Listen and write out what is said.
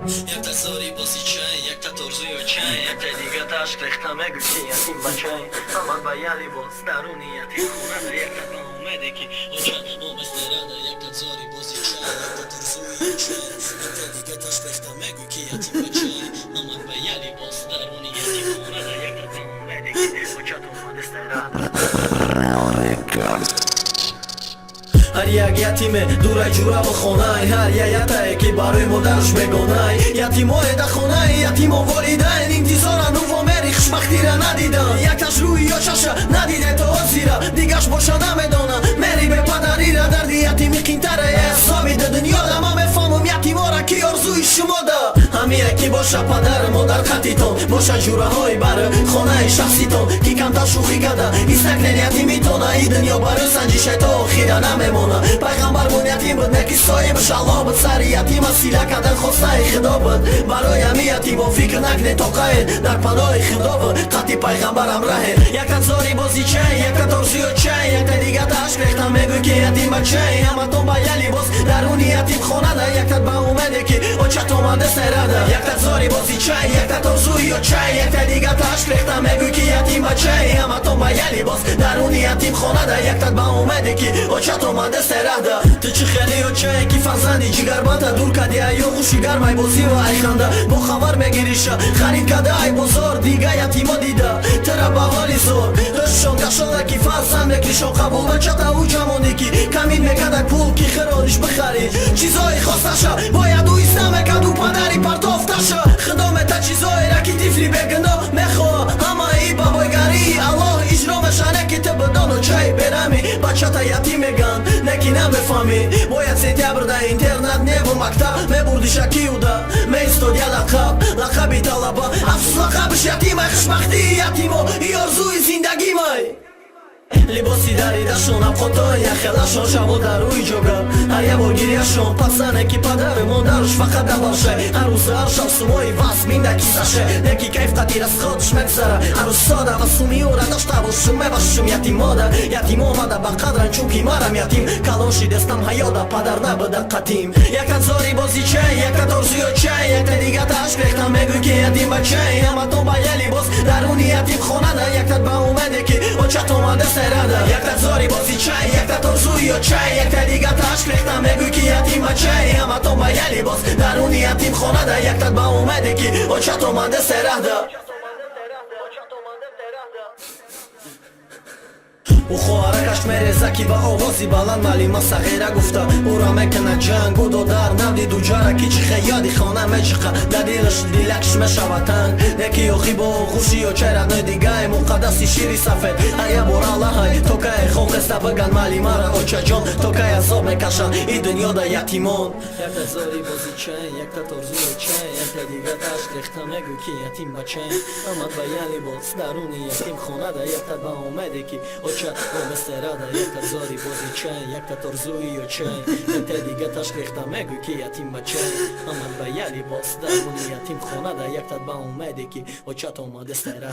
Jak ta zori bozichay, jak ta torzuy ochay, jak ta diga tash klekhtam egki yatim bachay. Amar bayali boz daruni yatim khunada, jak ta ba omede ki ochat o besterada, jak ta zori bozichay, jak ta torzuy ochay, jak ta diga tash klekhtam egki yatim bachay. Amar bayali boz daruni yatim khunada, jak ta ba omede ki ochat o besterada. هر یک یتیمه دورای جورا و خونای هر یک یتایی که برای مادرش بگونای یتیمای در خونای یتیم و والدین انتظارن و مری خوشبختی را ندیدن یکش روی یا چشه ندیده تو زیرا دیگش باشه نمیدونه مری به پدری را درد یتیمی قینتره حسابی ده دنیا دا من بفهمم یتیما را کی آرزوی شما دا همیه کی باشه پدر مادر خطیتون باشه جوره های بر خونه شخصیتون کی کمتر شوخی کده ایستکنین یتیمیتونه ای دنیا برای سنجیشه تا خیره نمیمونه پیغمبر بود یتیم بود نکی سایه بشه الله بود سر یتیم سیله کدن خواسته خدا بود برای همی یتیم و فکر نکنه تا قید در پناه خدا بود قطعی پیغمبرم رهه یک زاری بازی چه یک ترسی و چه یک دیگه تشک ریختم میگوی که یتیم بچه همه تو با یلی باز درونی یتیم خونه ده یک با اومده که او چت اومده سره ده یک زاری بازی چه یک ترسی و چه یک دیگه تشک ریختم میگوی که یتیم بچه همه تو با یلی باز درونی یتیم خونه ده یک با اومده که او چت اومده سره ده تو چی خیلی و چه کی فرزندی جگر بانتا دور کدی ایو خوشی گرمای بازی و ای خنده با خبر میگیریش خرید کده ای بزرگ دیگه یتیما دیده ترا با حالی زور دشون کشونه کی فرزند نکیشون قبول بچه او جمونی کی کمین میکده پول کی خرانش بخری چیزای خواستشه باید او ایستمه کد و پدری پرتافتشه خدامه تا چیزای را کی تیفلی بگنده میخواه همه ای بابایگری الله اجرا مشانه کی تبدان و چای برمی بچه تا یتیم میگن نکی نمیفهمی باید سیتی برده اینترنت نیو مکتب میبردی شکیو ده میستودیا لقبی طلبه افسوس لقبش یتیمه خوشبختی یتیمو ای آرزوی زندگی مای لباسی دریدشون افغانتای خلاشون شبا در روی جوگا هر یه بار گیریشون پسنه کی پدر مادرش فقط دباشه هر روز هر شب سموی واس مینده کیسشه نکی کیف قدیر از خودش مگذره هر روز ساده و سومی او را داشته باشم میباشم یتیم ماده یتیم آمده با قدرن چونکی مرم یتیم کلاشی دستم حیاده پدر نبوده قدیم یک زاری بازی چه یک ترسی و چه یک دیگه تشک ریختم میگوی که یتیم بچه همه تو با یه لباس درونی یتیم خونه ده یک با اومده که او چت اومده یک زاری بازی چه یک ترسوی و چه یک دیگه تشک ریختم میگوی که یتیم بچه همه تو با یه لباس درونی یتیم خونه ده یک با اومده که او چت اومده سره ده او خواهرکش میرزه که با آوازی بلند ملیمه صغیره گفته او را میکنه جنگ او دو در نودی دو جاره که چی خیادی خانه میچقه در دیلش دیلکش میشوه تنگ نکی یخی با خوشی و چرنه دیگه مقدسی شیری سفید هر یه بار الله تو که خوقسته بگن ملیمه را اوچه جان تو که عذاب میکشن ای دنیا دا یتیمان یک زاری بازی چه یک ترزوی چه یک دیگه تشک ریختم میگوی که یتیم بچه امد به یلی باز درونی یتیم خانه دا یک با اومده که اوچه o besterada یک زاری بازی چه یک ترزوی و چه یک دیگه تشک ریختم میگوی که یتیم بچه اما به یه لباس درونی یتیم خانه ده یک با اومده که او چت اومده سره